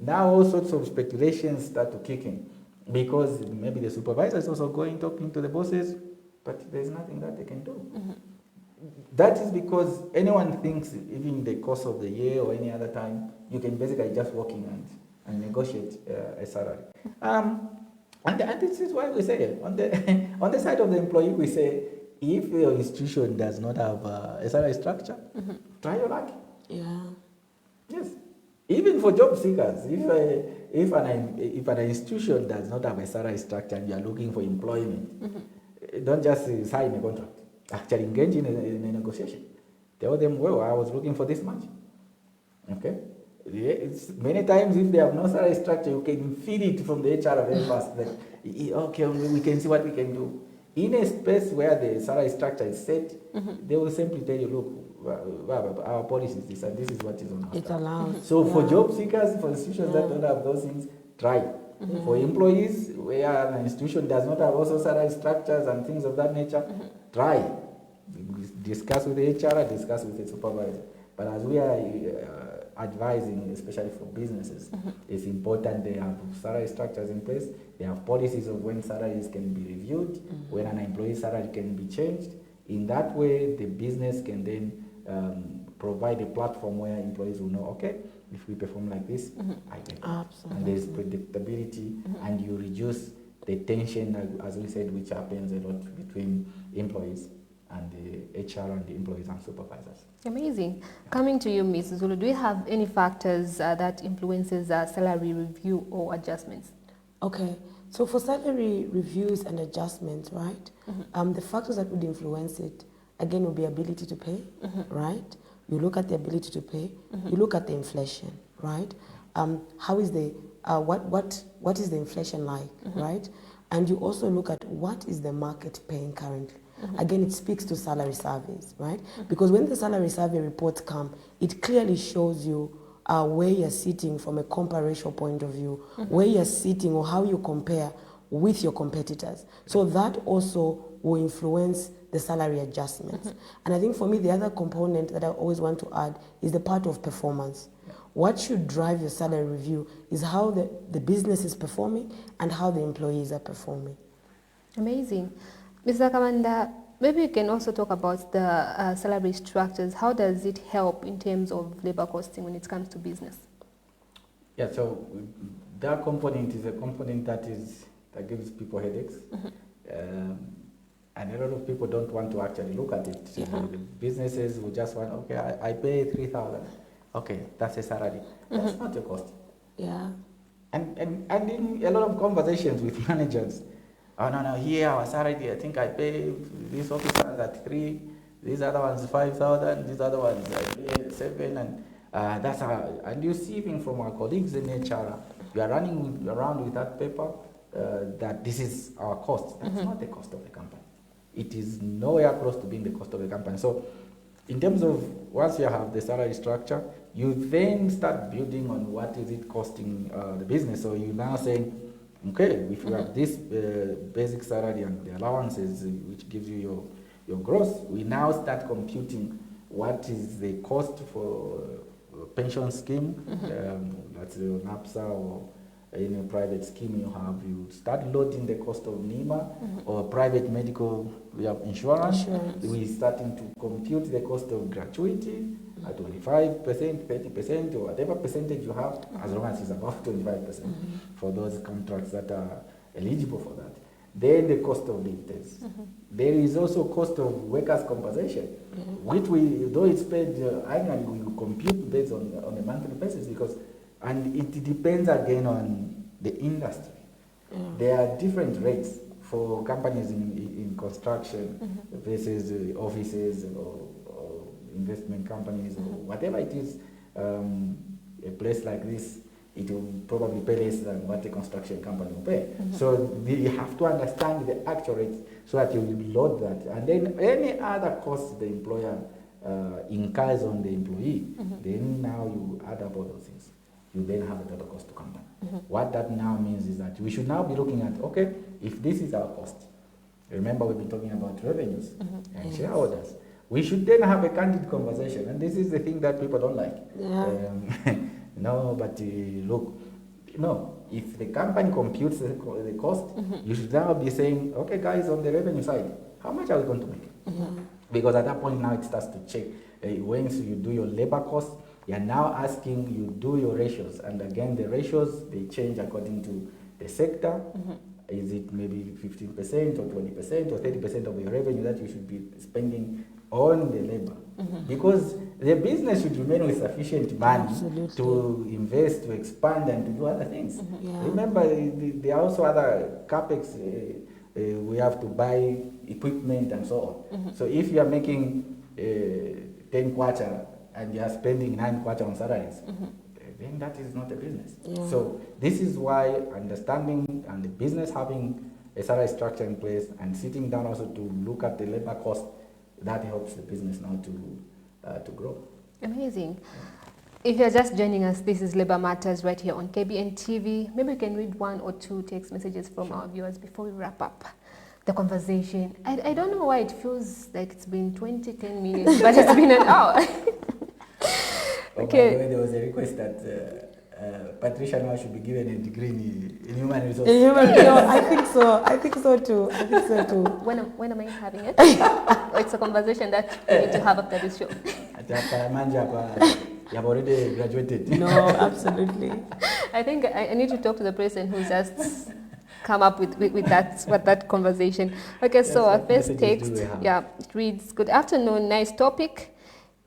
[SPEAKER 2] Now all sorts of speculations start to kick in because maybe the supervisor is also going talking to the bosses, but there's nothing that they can do. That is because anyone thinks, even in the course of the year or any other time, you can basically just walk in and negotiate a salary. And this is why we say, on the side of the employee, we say, if your institution does not have a salary structure, try your luck.
[SPEAKER 3] Yeah.
[SPEAKER 2] Yes. Even for job seekers, if an institution does not have a salary structure and you are looking for employment, don't just sign a contract. Actually engage in a negotiation. Tell them, well, I was looking for this much. Okay? Many times, if they have no salary structure, you can feed it from the HR very fast. That, okay, we can see what we can do. In a space where the salary structure is set, they will simply tell you, look, our policy is this, and this is what is on our
[SPEAKER 3] It's allowed.
[SPEAKER 2] So for job seekers, for institutions that don't have those things, try. For employees, where an institution does not have also salary structures and things of that nature, try. Discuss with the HR, discuss with the supervisor. But as we are advising, especially for businesses, it's important they have salary structures in place. They have policies of when salaries can be reviewed, when an employee's salary can be changed. In that way, the business can then provide a platform where employees will know, okay, if we perform like this, I get that.
[SPEAKER 3] Absolutely.
[SPEAKER 2] And there's predictability, and you reduce the tension, as we said, which happens a lot between employees and the HR and the employees and supervisors.
[SPEAKER 1] Amazing. Coming to you, Ms. Zulu, do you have any factors that influences salary review or adjustments?
[SPEAKER 3] Okay, so for salary reviews and adjustments, right, the factors that would influence it, again, would be ability to pay, right? You look at the ability to pay, you look at the inflation, right? How is the, what is the inflation like, right? And you also look at what is the market paying currently. Again, it speaks to salary surveys, right? Because when the salary survey reports come, it clearly shows you where you're sitting from a comparison point of view, where you're sitting or how you compare with your competitors. So that also will influence the salary adjustments. And I think for me, the other component that I always want to add is the part of performance. What should drive your salary review is how the business is performing and how the employees are performing.
[SPEAKER 1] Amazing. Mr. Kabanda, maybe you can also talk about the salary structures. How does it help in terms of labor costing when it comes to business?
[SPEAKER 2] Yeah, so that component is a component that gives people headaches. And a lot of people don't want to actually look at it. So the businesses will just want, okay, I pay 3,000. Okay, that's a salary. That's not a cost.
[SPEAKER 3] Yeah.
[SPEAKER 2] And in a lot of conversations with managers, oh no, here our salary, I think I pay these officers at 3, these other ones 5,000, these other ones I pay 7, and that's how. And you see even from our colleagues in HR, we are running around with that paper that this is our cost. That's not the cost of the company. It is nowhere close to being the cost of the company. So, in terms of once you have the salary structure, you then start building on what is it costing the business. So you now say, okay, if you have this basic salary and the allowances, which gives you your gross, we now start computing what is the cost for a pension scheme, that's NAPSA or in a private scheme you have. You start loading the cost of NEMA or private medical insurance. We're starting to compute the cost of gratuity at 25%, 30%, or whatever percentage you have, as long as it's above 25% for those contracts that are eligible for that. Then the cost of leave. There is also cost of workers' compensation, which though it's paid annually, we compute based on a monthly basis and it depends again on the industry. There are different rates for companies in construction versus offices or investment companies or whatever it is, a place like this, it will probably pay less than what a construction company will pay. So you have to understand the actual rates so that you will load that. And then any other costs the employer incurs on the employee, then now you add up all those things. You then have a total cost to company. What that now means is that we should now be looking at, okay, if this is our cost, remember we've been talking about revenues and shareholders, we should then have a candid conversation. And this is the thing that people don't like. No, but look, no, if the company computes the cost, you should now be saying, okay guys, on the revenue side, how much are we going to make? Because at that point now it starts to check. Once you do your labor cost, you're now asking, you do your ratios. And again, the ratios, they change according to the sector. Is it maybe 15% or 20% or 30% of your revenue that you should be spending on the labor? Because the business should remain with sufficient money to invest, to expand, and to do other things. Remember, there are also other capex. We have to buy equipment and so on. So if you are making 10 kwacha and you are spending 9 kwacha on salaries, then that is not a business. So this is why understanding and the business having a salary structure in place and sitting down also to look at the labor cost, that helps the business now to grow.
[SPEAKER 1] Amazing. If you're just joining us, this is Labor Matters right here on KBN TV. Maybe we can read 1 or 2 text messages from our viewers before we wrap up the conversation. I don't know why it feels like it's been 10 minutes, but it's been an hour.
[SPEAKER 2] Okay. By the way, there was a request that Patricia now should be given a degree in human resources.
[SPEAKER 3] I think so. I think so too.
[SPEAKER 1] When am I having it? It's a conversation that we need to have after this show.
[SPEAKER 2] You have already graduated.
[SPEAKER 3] No, absolutely.
[SPEAKER 1] I think I need to talk to the person who just come up with that conversation. Okay, so our first text, it reads, "Good afternoon, nice topic.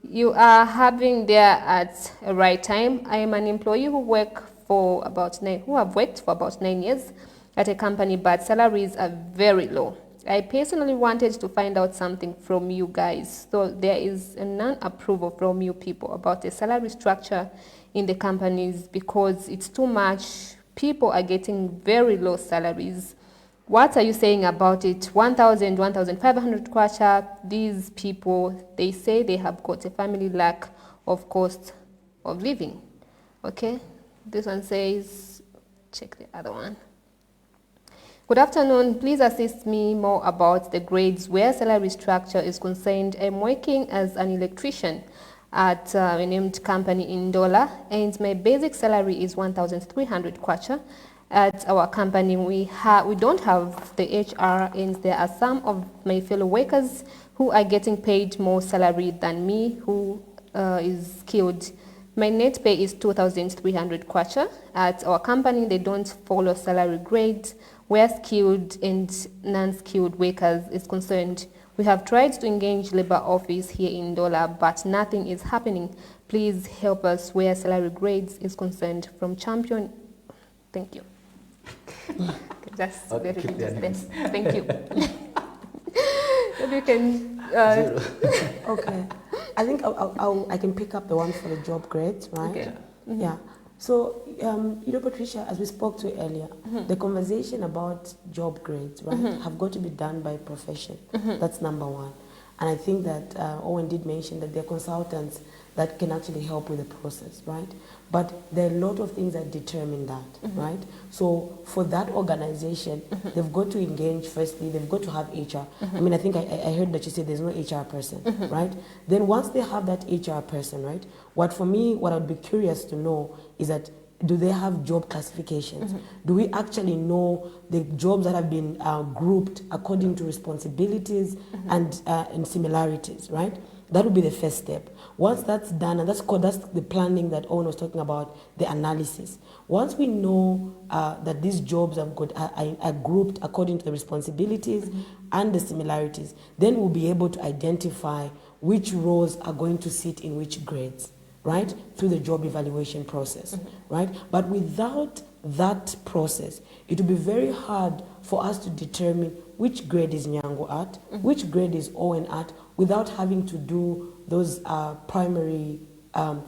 [SPEAKER 1] You are having there at a right time. I am an employee who have worked for about 9 years at a company, but salaries are very low. I personally wanted to find out something from you guys. So there is a non-approval from you people about the salary structure in the companies because it's too much. People are getting very low salaries. What are you saying about it? 1,000, 1,500 kwacha. These people, they say they have got a family lack of cost of living." Okay, this one says, check the other one. "Good afternoon. Please assist me more about the grades where salary structure is concerned. I'm working as an electrician at a named company in Ndola, and my basic salary is 1,300 kwacha. At our company, we don't have the HR, and there are some of my fellow workers who are getting paid more salary than me, who is skilled. My net pay is 2,300 kwacha. At our company, they don't follow salary grades where skilled and non-skilled workers is concerned. We have tried to engage labor office here in Ndola, but nothing is happening. Please help us where salary grades is concerned. From Champion." Thank you. That's very interesting. Thank you. Maybe you can.
[SPEAKER 3] Okay. I think I can pick up the one for the job grades, right?
[SPEAKER 1] Okay.
[SPEAKER 3] Yeah. So, Patricia, as we spoke to earlier, the conversation about job grades, right, have got to be done by profession. That's number one. And I think that Owen did mention that there are consultants that can actually help with the process, right? But there are a lot of things that determine that, right? So for that organization, they've got to engage firstly, they've got to have HR. I mean, I think I heard that you said there's no HR person, right? Then once they have that HR person, right, what I'd be curious to know is that, do they have job classifications? Do we actually know the jobs that have been grouped according to responsibilities and similarities, right? That would be the first step. Once that's done, and that's the planning that Owen was talking about, the analysis. Once we know that these jobs are grouped according to the responsibilities and the similarities, then we'll be able to identify which roles are going to sit in which grades, right, through the job evaluation process, right? But without that process, it will be very hard for us to determine which grade is Nyango at, which grade is Owen at, without having to do those primary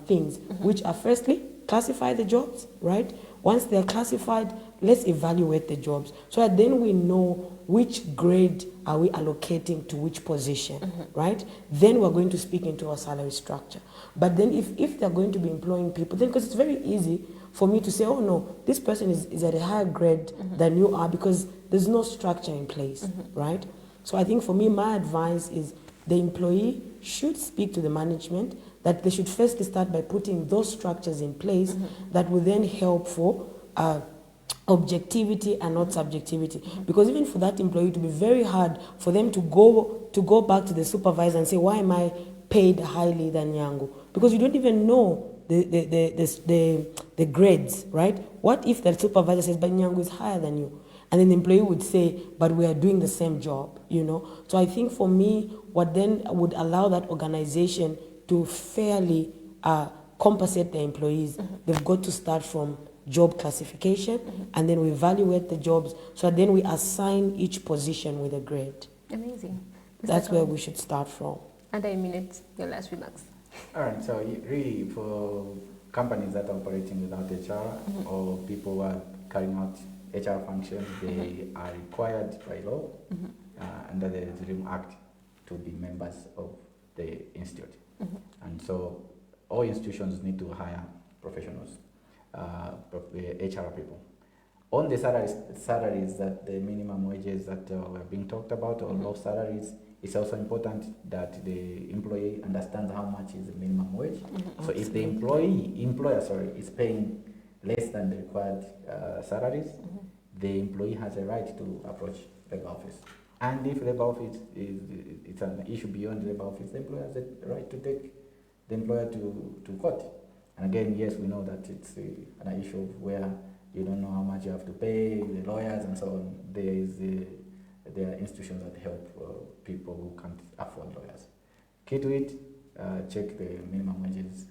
[SPEAKER 3] things, which are firstly, classify the jobs, right? Once they're classified, let's evaluate the jobs so that then we know which grade are we allocating to which position, right? Then we're going to speak into our salary structure. But then if they're going to be employing people, then because it's very easy for me to say, oh no, this person is at a higher grade than you are because there's no structure in place, right? So I think for me, my advice is the employee should speak to the management that they should firstly start by putting those structures in place that will then help for objectivity and not subjectivity. Because even for that employee, it will be very hard for them to go back to the supervisor and say, why am I paid highly than Nyango? Because you don't even know the grades, right? What if the supervisor says, but Nyango is higher than you? And then the employee would say, but we are doing the same job, you know? So I think for me, what then would allow that organization to fairly compensate the employees, they've got to start from job classification, and then we evaluate the jobs, so then we assign each position with a grade.
[SPEAKER 1] Amazing.
[SPEAKER 3] That's where we should start from.
[SPEAKER 1] And a minute, your last remarks.
[SPEAKER 2] All right, so really for companies that are operating without HR or people who are carrying out HR functions, they are required by law under the Dream Act to be members of the institute. And so all institutions need to hire professionals, HR people. On the salaries that the minimum wages that were being talked about, or low salaries, it's also important that the employee understands how much is the minimum wage. So if the employer is paying less than the required salaries, the employee has a right to approach labor office. And if labor office it's an issue beyond labor office, the employer has a right to take the employer to court. And again, yes, we know that it's an issue where you don't know how much you have to pay, the lawyers and so on. There are institutions that help people who can't afford lawyers. Key to it, check the minimum wages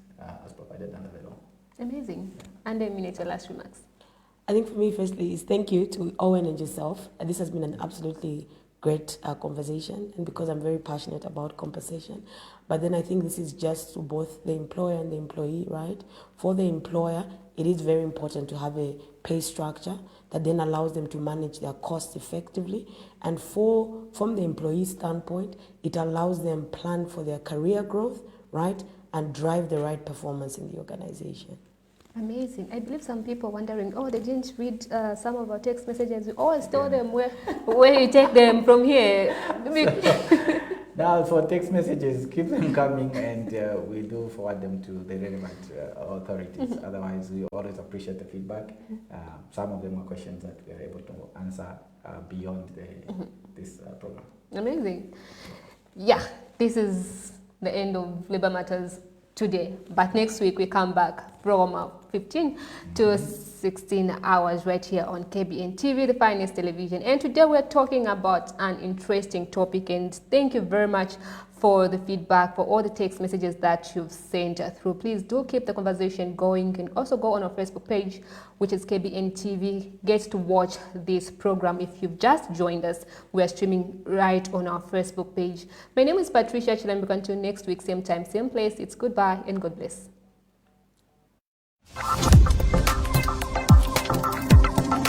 [SPEAKER 2] as provided under the law.
[SPEAKER 1] Amazing. And a minute, your last remarks.
[SPEAKER 3] I think for me, firstly, is thank you to Owen and yourself. This has been an absolutely great conversation, and because I'm very passionate about compensation. But then I think this is just to both the employer and the employee, right? For the employer, it is very important to have a pay structure that then allows them to manage their costs effectively. And from the employee standpoint, it allows them plan for their career growth, right? And drive the right performance in the organization.
[SPEAKER 1] Amazing. I believe some people wondering, oh, they didn't read some of our text messages. We always tell them where you take them from here.
[SPEAKER 2] Now, for text messages, keep them coming, and we do forward them to the relevant authorities. Otherwise, we always appreciate the feedback. Some of them are questions that we are able to answer beyond this program.
[SPEAKER 1] Amazing. Yeah, this is the end of Labour Matters today, but next week we come back from 15 to 16 hours right here on KBN TV, the finest television. And today we're talking about an interesting topic, and thank you very much for the feedback, for all the text messages that you've sent through. Please do keep the conversation going. You can also go on our Facebook page, which is KBN TV. Get to watch this program. If you've just joined us, we are streaming right on our Facebook page. My name is Patricia Chilambika. Until next week, same time, same place. It's goodbye and God bless.